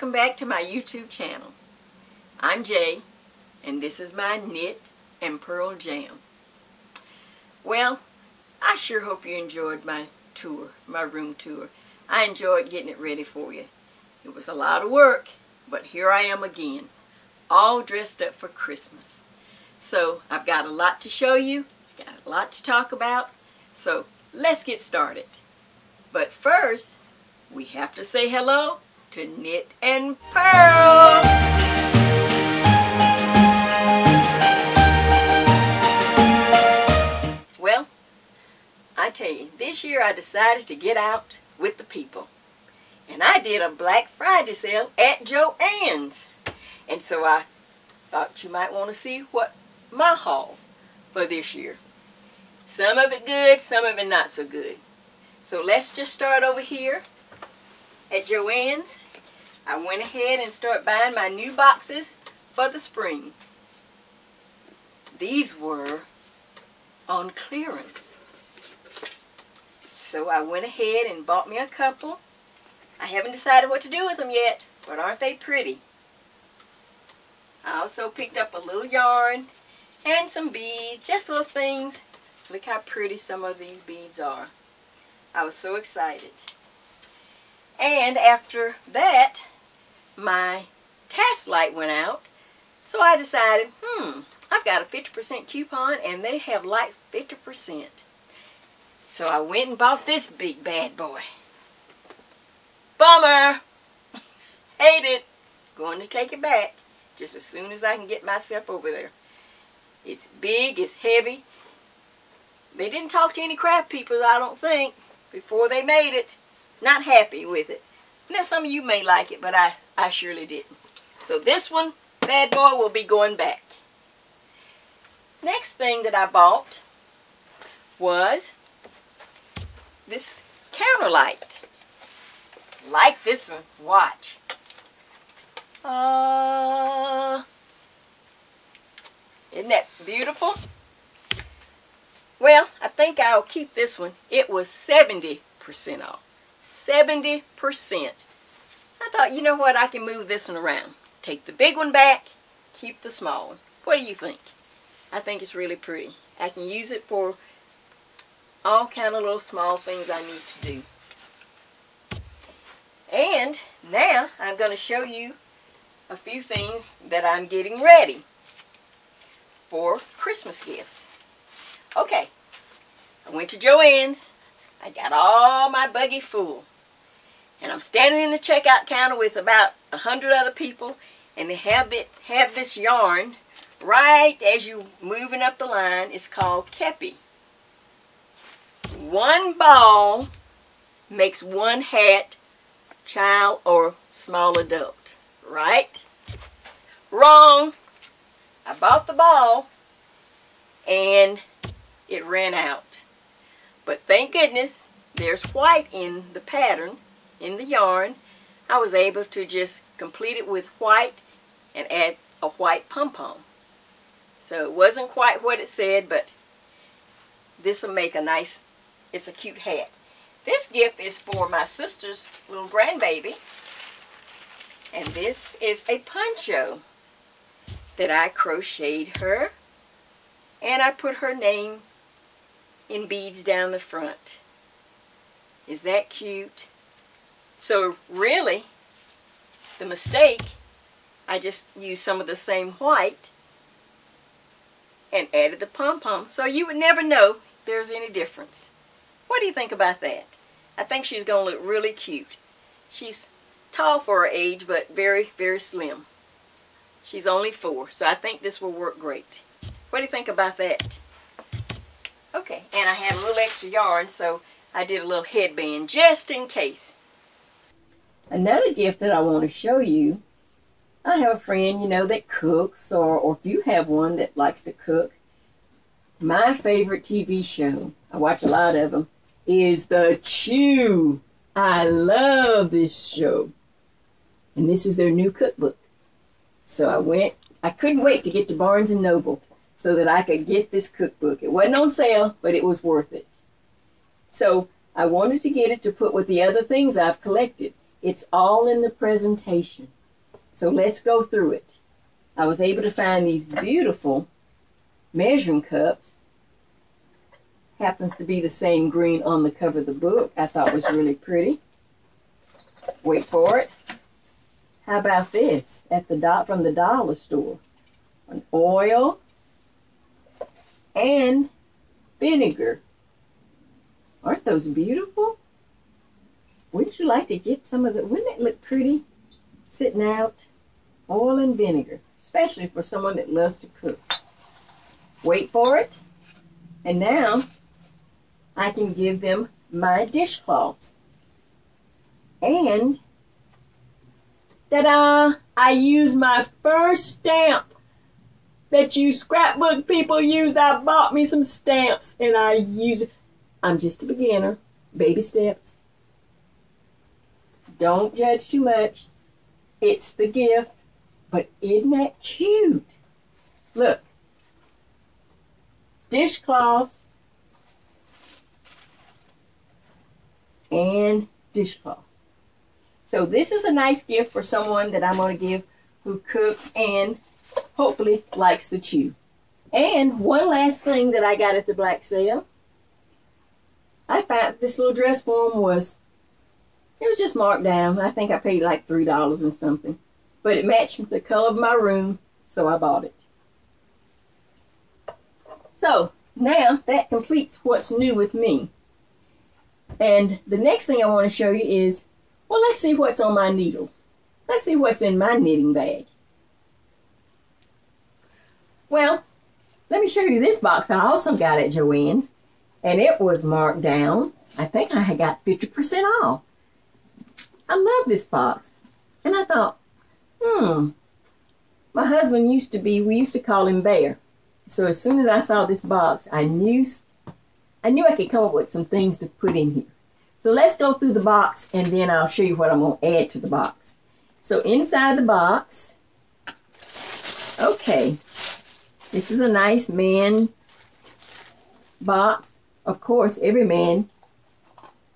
welcome back to my YouTube channel. I'm Jay, and this is my Knit and Purl Jam. Well, I sure hope you enjoyed my tour, my room tour. I enjoyed getting it ready for you. It was a lot of work, but here I am again, all dressed up for Christmas. So I've got a lot to show you, got a lot to talk about, so let's get started. But first, we have to say hello to Knit and Purl. Well, I tell you, this year I decided to get out with the people. And I did a Black Friday sale at Joann's. And so I thought you might want to see what my haul for this year. Some of it good, some of it not so good. So let's just start over here at Joann's. I went ahead and started buying my new boxes for the spring. These were on clearance. So I went ahead and bought me a couple. I haven't decided what to do with them yet, but aren't they pretty? I also picked up a little yarn and some beads, just little things. Look how pretty some of these beads are. I was so excited. And after that, my task light went out, so I decided, I've got a 50% coupon and they have lights 50%. So I went and bought this big bad boy. Bummer! Hate it. Going to take it back just as soon as I can get myself over there. It's big, it's heavy. They didn't talk to any craft people, I don't think, before they made it. Not happy with it. Now some of you may like it, but I surely didn't. So this one, bad boy, will be going back. Next thing that I bought was this counter light. Like this one. Watch. Isn't that beautiful? Well, I think I'll keep this one. It was 70% off. 70%. I thought, you know what, I can move this one around. Take the big one back, keep the small one. What do you think? I think it's really pretty. I can use it for all kind of little small things I need to do. And now I'm going to show you a few things that I'm getting ready for Christmas gifts. Okay, I went to Joann's. I got all my buggy full. And I'm standing in the checkout counter with about 100 other people, and they have this yarn right as you're moving up the line. It's called Kepi. One ball makes one hat, child or small adult. Right? Wrong. I bought the ball and it ran out. But thank goodness there's white in the pattern, in the yarn. I was able to just complete it with white and add a white pom-pom. So it wasn't quite what it said, but this will make a nice, it's a cute hat. This gift is for my sister's little grandbaby. And this is a poncho that I crocheted her. And I put her name in beads down the front. Is that cute? So really, the mistake, I just used some of the same white and added the pom-pom. So you would never know if there's any difference. What do you think about that? I think she's going to look really cute. She's tall for her age, but very, very slim. She's only 4, so I think this will work great. What do you think about that? Okay, and I had a little extra yarn, so I did a little headband just in case. Another gift that I want to show you, I have a friend, you know, that cooks, or if you have one that likes to cook. My favorite TV show, I watch a lot of them, is the Chew. I love this show. And this is their new cookbook. So I couldn't wait to get to Barnes & Noble so that I could get this cookbook. It wasn't on sale, but it was worth it. So I wanted to get it to put with the other things I've collected. It's all in the presentation. So let's go through it. I was able to find these beautiful measuring cups. Happens to be the same green on the cover of the book. I thought was really pretty. Wait for it. How about this? From the dollar store. An oil and vinegar. Aren't those beautiful? Wouldn't you like to get some of the, wouldn't that look pretty? Sitting out, oil and vinegar, especially for someone that loves to cook. Wait for it. And now I can give them my dishcloths. And ta-da! I use my first stamp that you scrapbook people use. I bought me some stamps and I use it. I'm just a beginner. Baby steps. Don't judge too much. It's the gift. But isn't that cute? Look. Dishcloths and dishcloths. So this is a nice gift for someone that I'm going to give who cooks and hopefully likes to chew. And one last thing that I got at the Black Sale. I found this little dress form it was just marked down. I think I paid like $3 and something. But it matched the color of my room, so I bought it. So now that completes what's new with me. And the next thing I want to show you is, well, let's see what's on my needles. Let's see what's in my knitting bag. Well, let me show you this box I also got at Joann's. And it was marked down. I think I had got 50% off. I love this box. And I thought, my husband we used to call him Bear. So as soon as I saw this box, I knew I could come up with some things to put in here. So let's go through the box and then I'll show you what I'm going to add to the box. So inside the box, okay, this is a nice man box. Of course, every man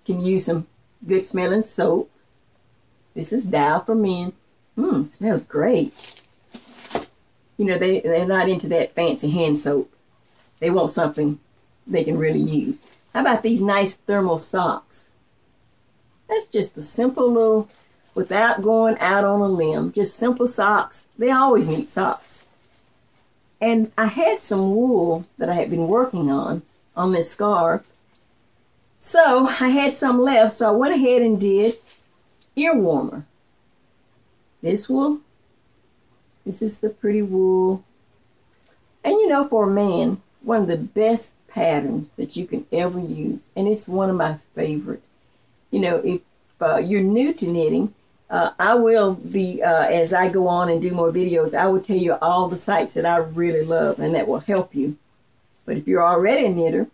can use some good smelling soap. This is Dial for Men. Smells great. You know, they're not into that fancy hand soap. They want something they can really use. How about these nice thermal socks? That's just a simple little, without going out on a limb, just simple socks. They always need socks. And I had some wool that I had been working on this scarf. So I had some left, so I went ahead and did ear warmer. This wool, this is the pretty wool. And you know, for a man, one of the best patterns that you can ever use, and it's one of my favorite. You know, if you're new to knitting, I will be, as I go on and do more videos, I will tell you all the sites that I really love and that will help you. But if you're already a knitter,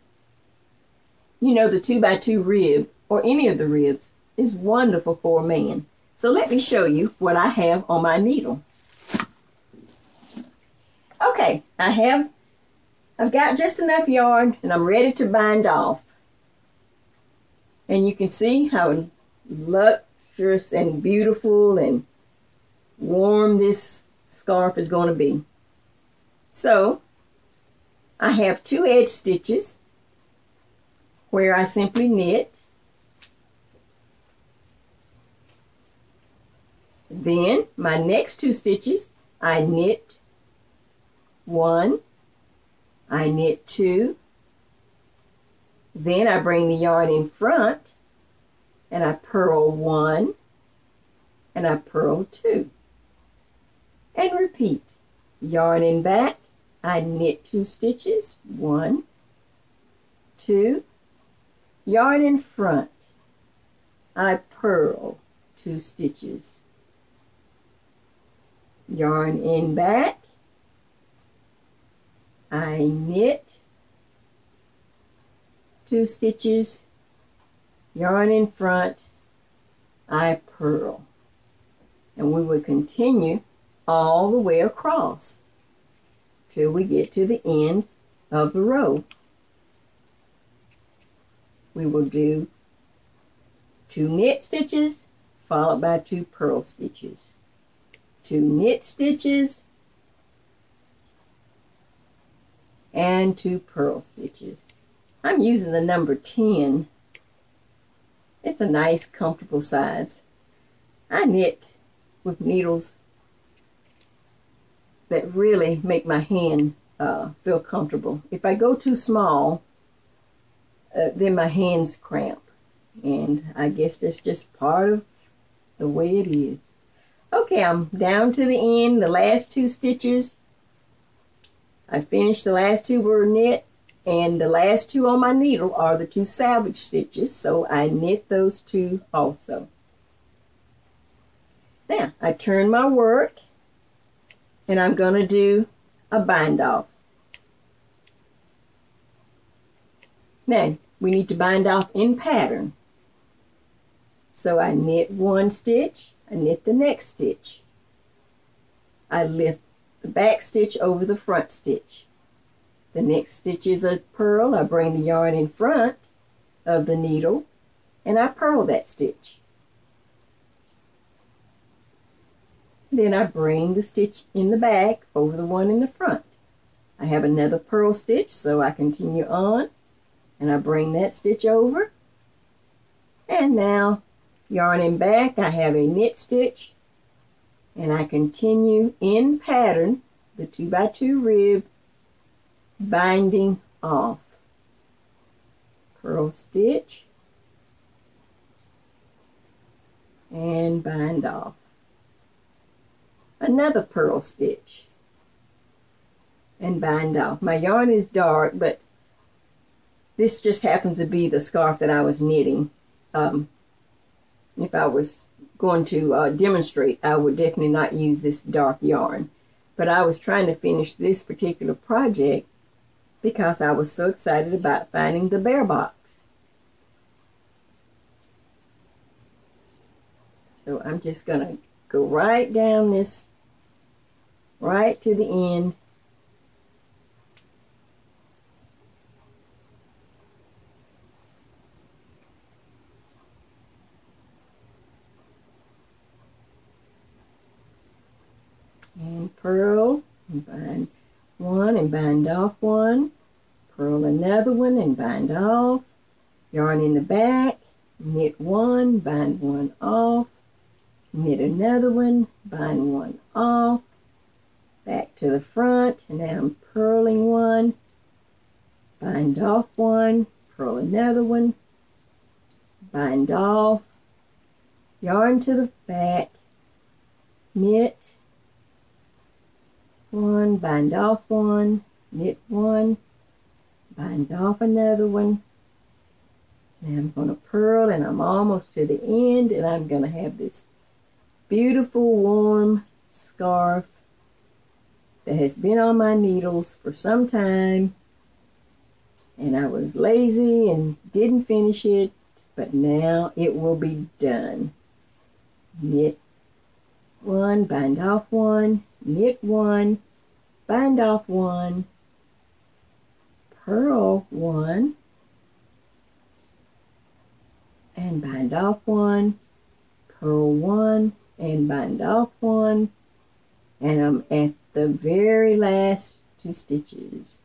you know the 2x2 rib, or any of the ribs, is wonderful for a man. So let me show you what I have on my needle. Okay, I've got just enough yarn and I'm ready to bind off. And you can see how luxurious and beautiful and warm this scarf is going to be. So I have 2 edge stitches where I simply knit. Then my next 2 stitches, I knit 1, I knit 2, then I bring the yarn in front and I purl 1 and I purl 2 and repeat. Yarn in back, I knit 2 stitches, 1, 2, yarn in front, I purl 2 stitches, yarn in back, I knit 2 stitches, yarn in front, I purl. And we will continue all the way across till we get to the end of the row. We will do 2 knit stitches, followed by 2 purl stitches, 2 knit stitches, and 2 purl stitches. I'm using the number 10. It's a nice, comfortable size. I knit with needles that really make my hand feel comfortable. If I go too small, then my hands cramp. And I guess that's just part of the way it is. Okay, I'm down to the end, the last 2 stitches. I finished the last 2 were knit, and the last 2 on my needle are the 2 salvage stitches, so I knit those 2 also. Now, I turn my work, and I'm going to do a bind off. Now, we need to bind off in pattern. So I knit 1 stitch, I knit the next stitch. I lift the back stitch over the front stitch. The next stitch is a purl. I bring the yarn in front of the needle and I purl that stitch. Then I bring the stitch in the back over the one in the front. I have another purl stitch, so I continue on and I bring that stitch over. And now, yarn in back, I have a knit stitch and I continue in pattern the 2x2 rib, binding off. Purl stitch and bind off. Another purl stitch and bind off. My yarn is dark, but this just happens to be the scarf that I was knitting. If I was going to demonstrate, I would definitely not use this dark yarn. But I was trying to finish this particular project because I was so excited about finding the bear box. So I'm just going to go right down this, right to the end. And purl, and bind one and bind off one, purl another one and bind off, yarn in the back, knit one, bind one off, knit another one, bind one off, back to the front, and now I'm purling one, bind off one, purl another one, bind off, yarn to the back, knit one, bind off one, knit one, bind off another one. Now I'm going to purl and I'm almost to the end and I'm going to have this beautiful warm scarf that has been on my needles for some time, and I was lazy and didn't finish it, but now it will be done. Knit one, bind off one, knit one, bind off one, purl one, and bind off one, purl one, and bind off one, and I'm at the very last 2 stitches.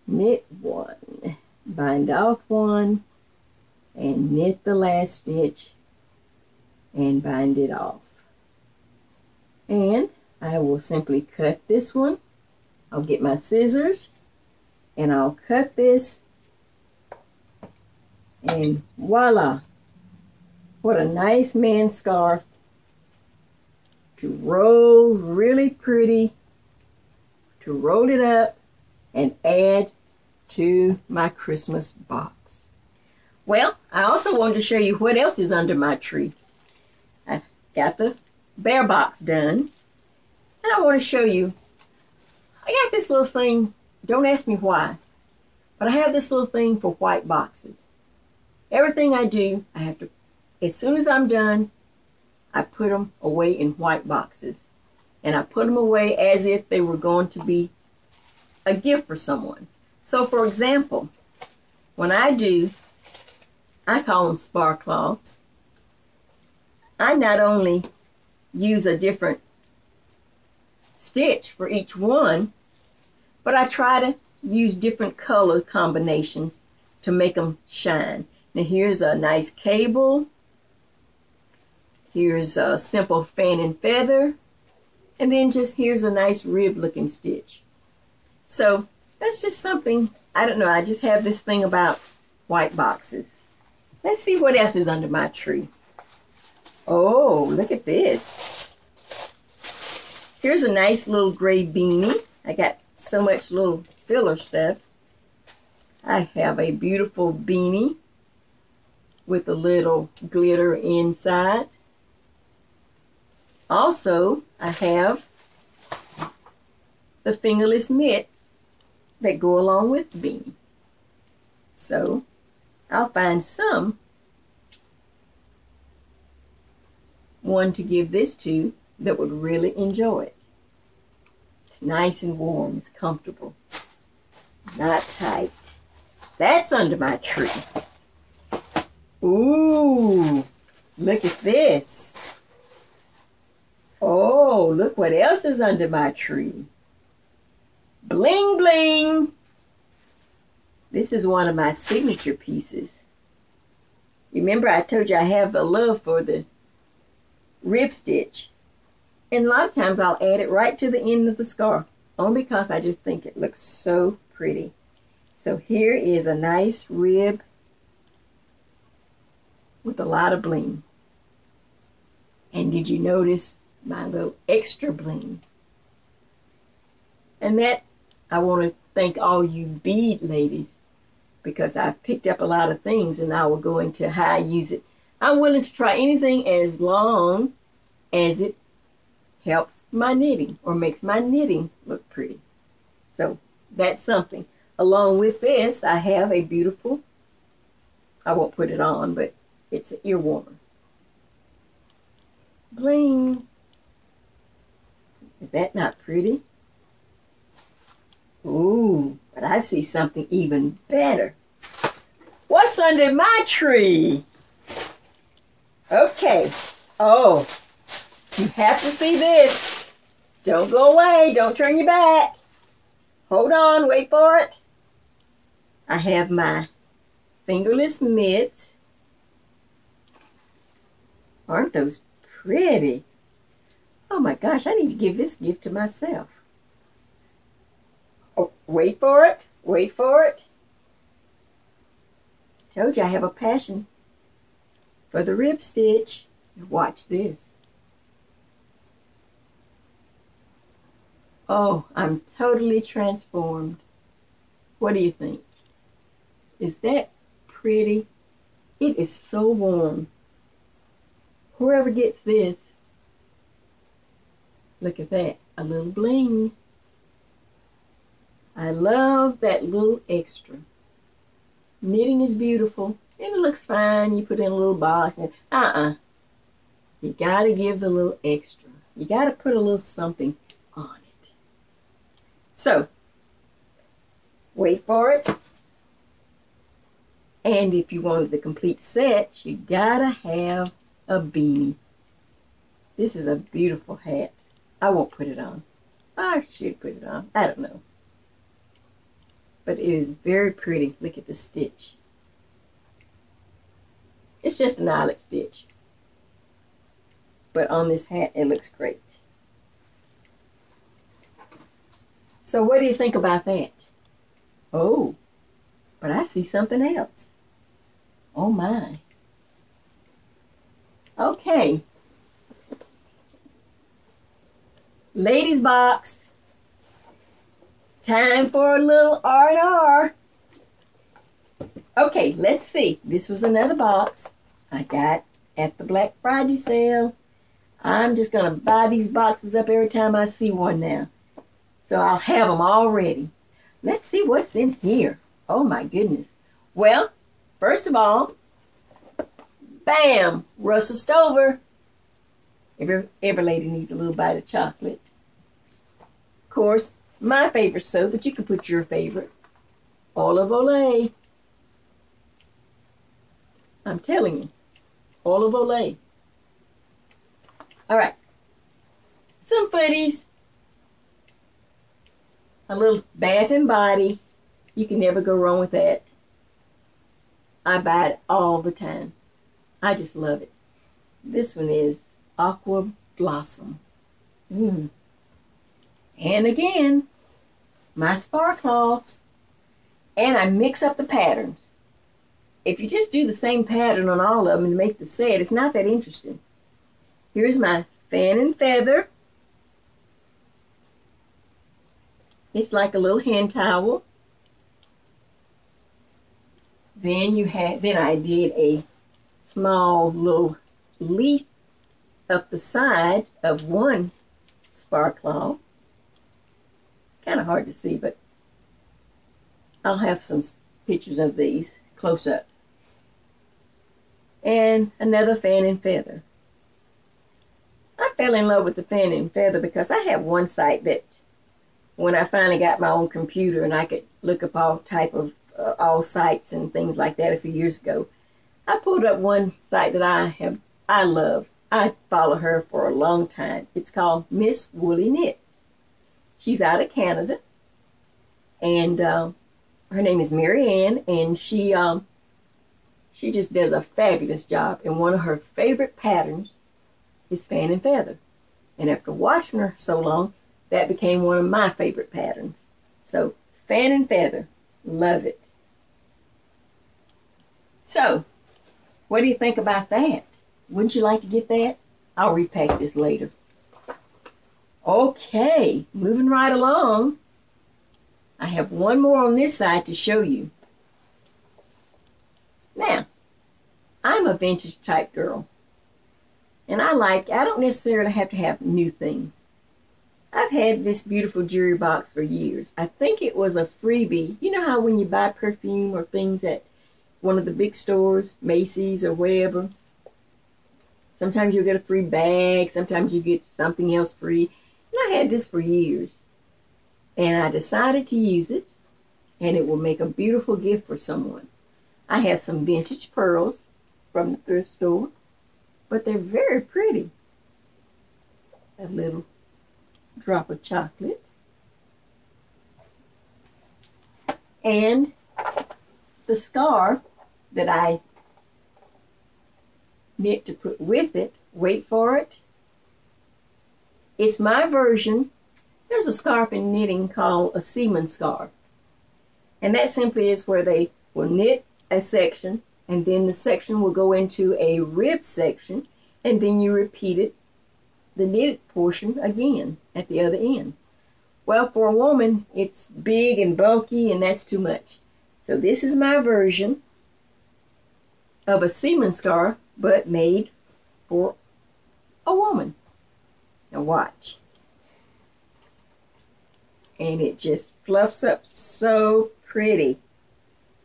Knit one, bind off one, and knit the last stitch and bind it off. And I will simply cut this one. I'll get my scissors and I'll cut this, and voila! What a nice man's scarf to roll, really pretty, to roll it up and add to my Christmas box. Well, I also wanted to show you what else is under my tree. I got the bear box done, and I want to show you, I got this little thing, don't ask me why, but I have this little thing for white boxes. Everything I do, I have to, as soon as I'm done, I put them away in white boxes. And I put them away as if they were going to be a gift for someone. So for example, when I do, I call them sparklogs. I not only use a different stitch for each one, but I try to use different color combinations to make them shine. Now here's a nice cable. Here's a simple fan and feather. And then just here's a nice rib looking stitch. So that's just something, I don't know, I just have this thing about white boxes. Let's see what else is under my tree. Oh, look at this. Here's a nice little gray beanie. I got so much little filler stuff. I have a beautiful beanie with a little glitter inside. Also, I have the fingerless mitts that go along with the beanie. So, I'll find one to give this to that would really enjoy it. It's nice and warm, it's comfortable, not tight. That's under my tree. Ooh, look at this. Oh, look what else is under my tree. Bling bling. This is one of my signature pieces. Remember I told you I have a love for the rib stitch. And a lot of times I'll add it right to the end of the scarf, only because I just think it looks so pretty. So here is a nice rib with a lot of bling. And did you notice my little extra bling? And that, I want to thank all you bead ladies, because I picked up a lot of things and I will go into how I use it. I'm willing to try anything as long as it helps my knitting or makes my knitting look pretty. So that's something. Along with this, I have a beautiful, I won't put it on, but it's an ear warmer. Bling. Is that not pretty? Ooh, but I see something even better. What's under my tree? Okay. Oh, you have to see this. Don't go away. Don't turn your back. Hold on. Wait for it. I have my fingerless mitts. Aren't those pretty? Oh my gosh, I need to give this gift to myself. Oh, wait for it. Wait for it. Told you I have a passion for the rib stitch. Watch this. Oh, I'm totally transformed. What do you think? Is that pretty? It is so warm. Whoever gets this, look at that, a little bling. I love that little extra. Knitting is beautiful, and it looks fine. You put it in a little box, and you gotta give the little extra. You gotta put a little something on it. So, wait for it. And if you wanted the complete set, you gotta have a beanie. This is a beautiful hat. I won't put it on. I should put it on. I don't know. But it is very pretty. Look at the stitch. It's just an eyelet stitch. But on this hat, it looks great. So what do you think about that? Oh, but I see something else. Oh my. Okay. Ladies box. Time for a little R&R. Okay, let's see. This was another box I got at the Black Friday sale. I'm just going to buy these boxes up every time I see one now. So I'll have them all ready. Let's see what's in here. Oh my goodness. Well, first of all, bam, Russell Stover. Every lady needs a little bite of chocolate. Of course, my favorite soap, but you can put your favorite. Olive Olay. I'm telling you, Olive Olay. All right. Some footies. A little Bath and Body. You can never go wrong with that. I buy it all the time. I just love it. This one is Aqua Blossom. And again, my spar cloths. And I mix up the patterns. If you just do the same pattern on all of them and make the set, it's not that interesting. Here's my Fan and Feather. It's like a little hand towel. Then I did a small little leaf up the side of one spar cloth. Kind of hard to see, but I'll have some pictures of these close up. And another Fan and Feather. I fell in love with the Fan and Feather because I have one site that when I finally got my own computer and I could look up all type of all sites and things like that a few years ago, I pulled up one site that I love. I follow her for a long time. It's called Miss Woolly Knit. She's out of Canada, and her name is Mary Ann, and she just does a fabulous job. And one of her favorite patterns is Fan and Feather. And after watching her so long, that became one of my favorite patterns. So, Fan and Feather. Love it. So, what do you think about that? Wouldn't you like to get that? I'll repack this later. Okay, moving right along. I have one more on this side to show you. Now, I'm a vintage type girl. And I don't necessarily have to have new things. I've had this beautiful jewelry box for years. I think it was a freebie. You know how when you buy perfume or things at one of the big stores, Macy's or wherever, sometimes you'll get a free bag, sometimes you get something else free. And I had this for years. And I decided to use it, and it will make a beautiful gift for someone. I have some vintage pearls from the thrift store, but they're very pretty. A little drop of chocolate. And the scarf that I knit to put with it, wait for it, it's my version. There's a scarf in knitting called a seaman scarf. And that simply is where they will knit a section, and then the section will go into a rib section, and then you repeat it, the knitted portion again at the other end. Well, for a woman, it's big and bulky, and that's too much. So this is my version of a seaman scarf, but made for a woman. Now watch. And it just fluffs up so pretty.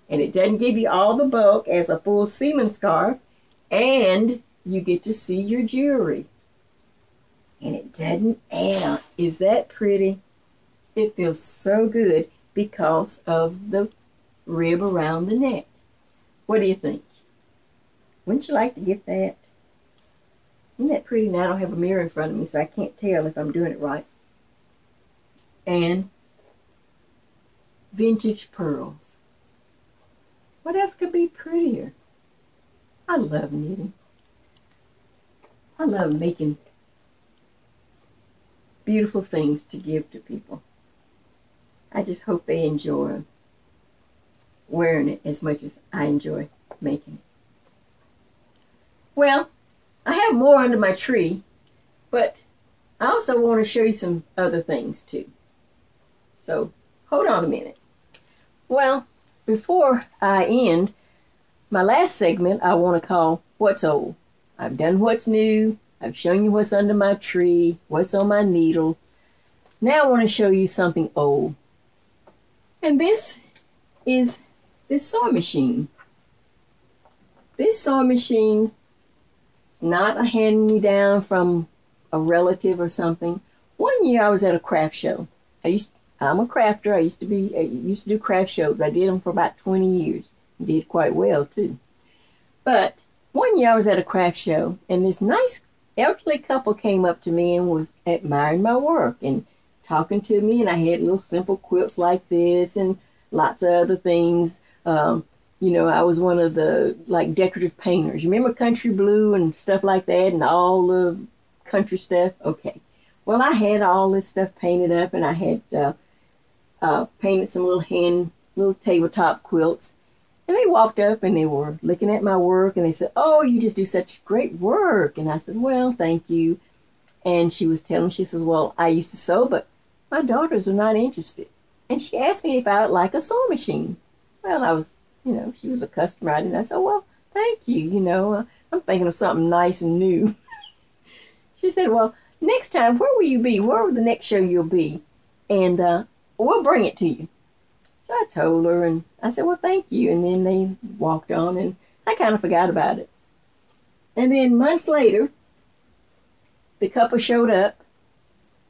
And it doesn't give you all the bulk as a full seaman scarf, and you get to see your jewelry. And it doesn't add on. Is that pretty? It feels so good because of the rib around the neck. What do you think? Wouldn't you like to get that? Isn't that pretty? Now I don't have a mirror in front of me, so I can't tell if I'm doing it right. And vintage pearls. What else could be prettier? I love knitting. I love making beautiful things to give to people. I just hope they enjoy wearing it as much as I enjoy making it. Well, I have more under my tree, but I also want to show you some other things too. So, hold on a minute. Well, before I end, my last segment I want to call What's Old. I've done what's new. I've shown you what's under my tree, what's on my needle. Now I want to show you something old. And this is this sewing machine. This sewing machine is not a hand-me-down from a relative or something. One year I was at a craft show. I'm a crafter. I used to do craft shows. I did them for about 20 years. Did quite well too. But one year I was at a craft show, and this nice elderly couple came up to me and was admiring my work and talking to me, and I had little simple quilts like this and lots of other things. You know, I was one of the like decorative painters. You remember Country Blue and stuff like that and all the country stuff? Okay. Well, I had all this stuff painted up, and I had painted some little tabletop quilts. And they walked up and they were looking at my work, and they said, "Oh, you just do such great work." And I said, "Well, thank you." And she was telling me, she says, "Well, I used to sew, but my daughters are not interested." And she asked me if I would like a sewing machine. Well, I was, you know, she was a customer. And I said, "Well, thank you. You know, I'm thinking of something nice and new." She said, "Well, next time, where will you be? Where will the next show you'll be? And we'll bring it to you." So I told her, and I said, "Well, thank you." And then they walked on, and I kind of forgot about it. And then months later, the couple showed up,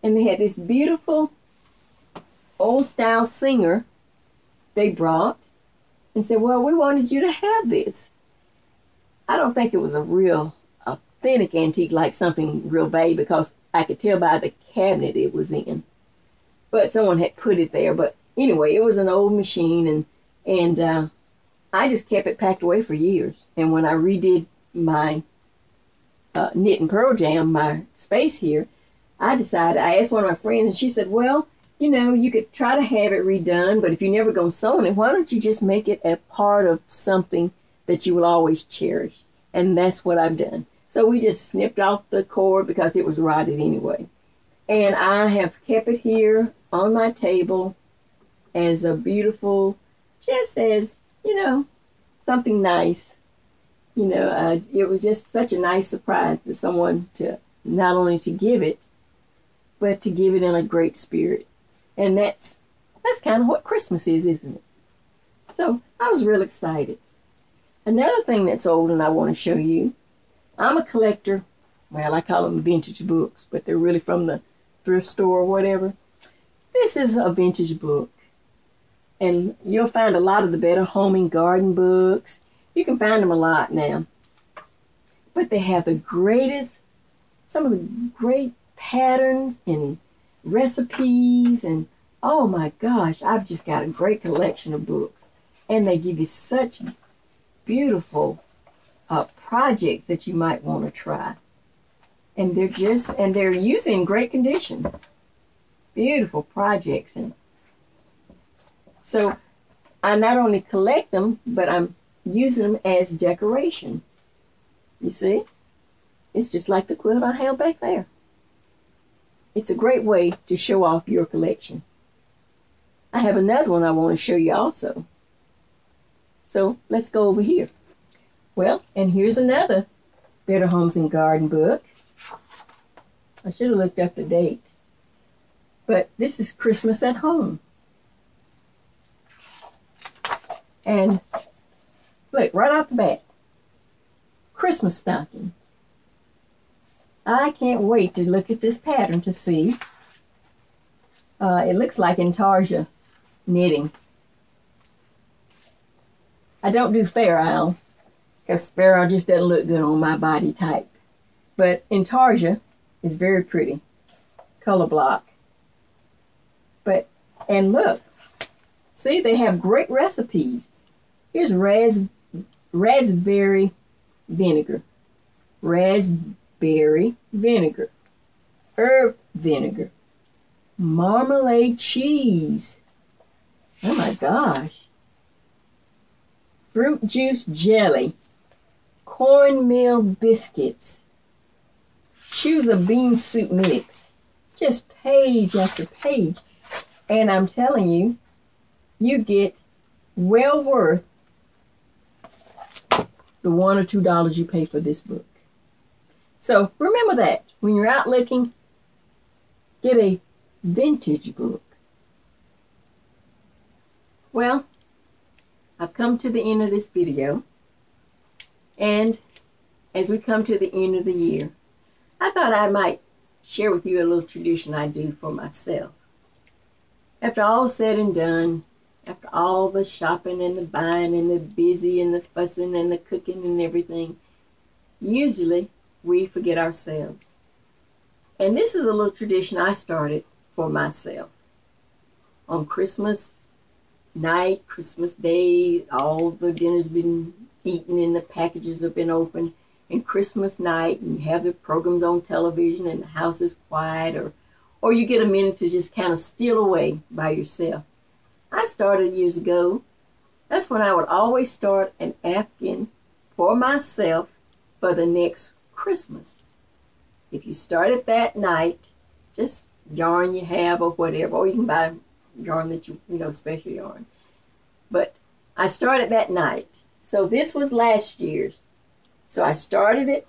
and they had this beautiful old-style singer they brought and said, "Well, we wanted you to have this." I don't think it was a real authentic antique, like something real big, because I could tell by the cabinet it was in. But someone had put it there. But anyway, it was an old machine, and I just kept it packed away for years. And when I redid my Knit and Purl Jam, my space here, I asked one of my friends, and she said, "Well, you know, you could try to have it redone, but if you're never going to sew on it, why don't you just make it a part of something that you will always cherish?" And that's what I've done. So we just snipped off the cord because it was rotted anyway. And I have kept it here on my table as a beautiful, just as, you know, something nice. You know, it was just such a nice surprise to someone, to not only to give it, but to give it in a great spirit. And that's kind of what Christmas is, isn't it? So I was real excited. Another thing that's old and I want to show you, I'm a collector. Well, I call them vintage books, but they're really from the thrift store or whatever. This is a vintage book. And you'll find a lot of the better home and garden books. You can find them a lot now. But they have some of the great patterns and recipes, and oh my gosh, I've just got a great collection of books. And they give you such beautiful projects that you might want to try. And they're usually in great condition. Beautiful projects. And so I not only collect them, but I'm using them as decoration. You see? It's just like the quilt I held back there. It's a great way to show off your collection. I have another one I want to show you also. So let's go over here. Well, and here's another Better Homes and Garden book. I should have looked up the date. But this is Christmas at Home. And look, right off the bat, Christmas stockings. I can't wait to look at this pattern to see. It looks like intarsia knitting. I don't do Fair Isle, because Fair Isle just doesn't look good on my body type. But intarsia is very pretty. Color block. And look, see, they have great recipes. Here's raspberry vinegar, raspberry vinegar, herb vinegar, marmalade cheese. Oh my gosh. Fruit juice jelly, cornmeal biscuits, choose a bean soup mix. Just page after page. And I'm telling you, you get well worth the $1 or $2 you pay for this book. So remember that. When you're out looking, get a vintage book. Well, I've come to the end of this video. And as we come to the end of the year, I thought I might share with you a little tradition I do for myself. After all said and done, after all the shopping and the buying and the busy and the fussing and the cooking and everything, usually we forget ourselves. And this is a little tradition I started for myself. On Christmas night, Christmas Day, all the dinner's been eaten and the packages have been opened. And Christmas night, and you have the programs on television and the house is quiet, or you get a minute to just kind of steal away by yourself. I started years ago. That's when I would always start an afghan for myself for the next Christmas. If you start it that night, just yarn you have or whatever, or you can buy yarn that you know, special yarn. But I started that night. So this was last year's. So I started it,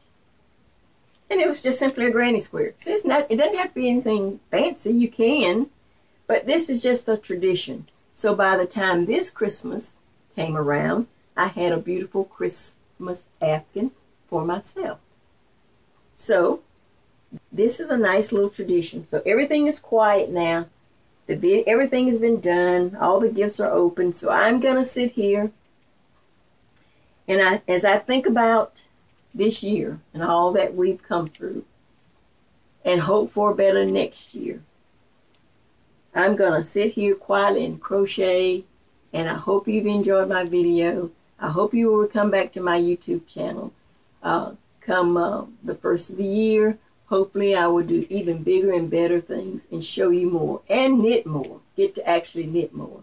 and it was just simply a granny square. So it doesn't have to be anything fancy. You can, but this is just a tradition. So by the time this Christmas came around, I had a beautiful Christmas afghan for myself. So this is a nice little tradition. So everything is quiet now. Everything has been done. All the gifts are open. So I'm going to sit here, and as I think about this year and all that we've come through and hope for better next year, I'm going to sit here quietly and crochet, and I hope you've enjoyed my video. I hope you will come back to my YouTube channel come the first of the year. Hopefully I will do even bigger and better things and show you more and knit more, get to actually knit more.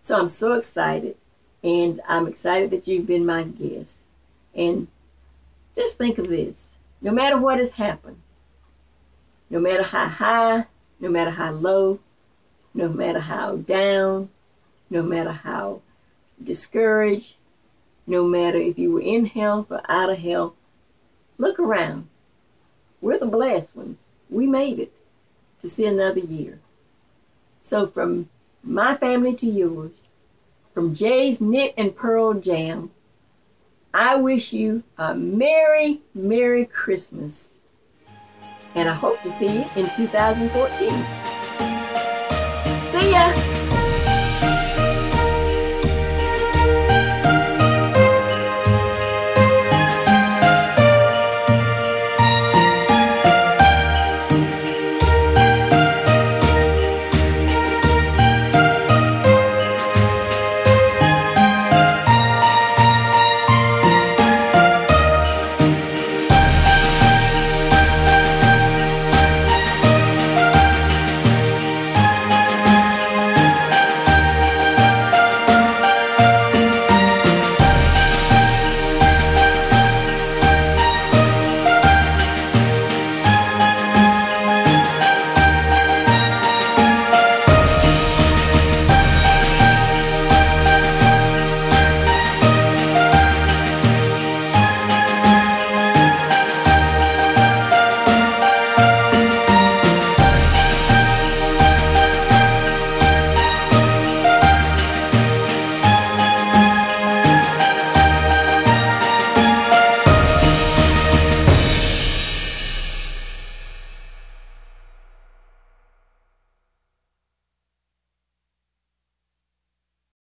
So I'm so excited, and I'm excited that you've been my guest. And just think of this, no matter what has happened, no matter how high, no matter how low, no matter how down, no matter how discouraged, no matter if you were in health or out of health, look around. We're the blessed ones. We made it to see another year. So from my family to yours, from Jay's Knit and Purl Jam, I wish you a Merry, Merry Christmas. And I hope to see you in 2014. See ya!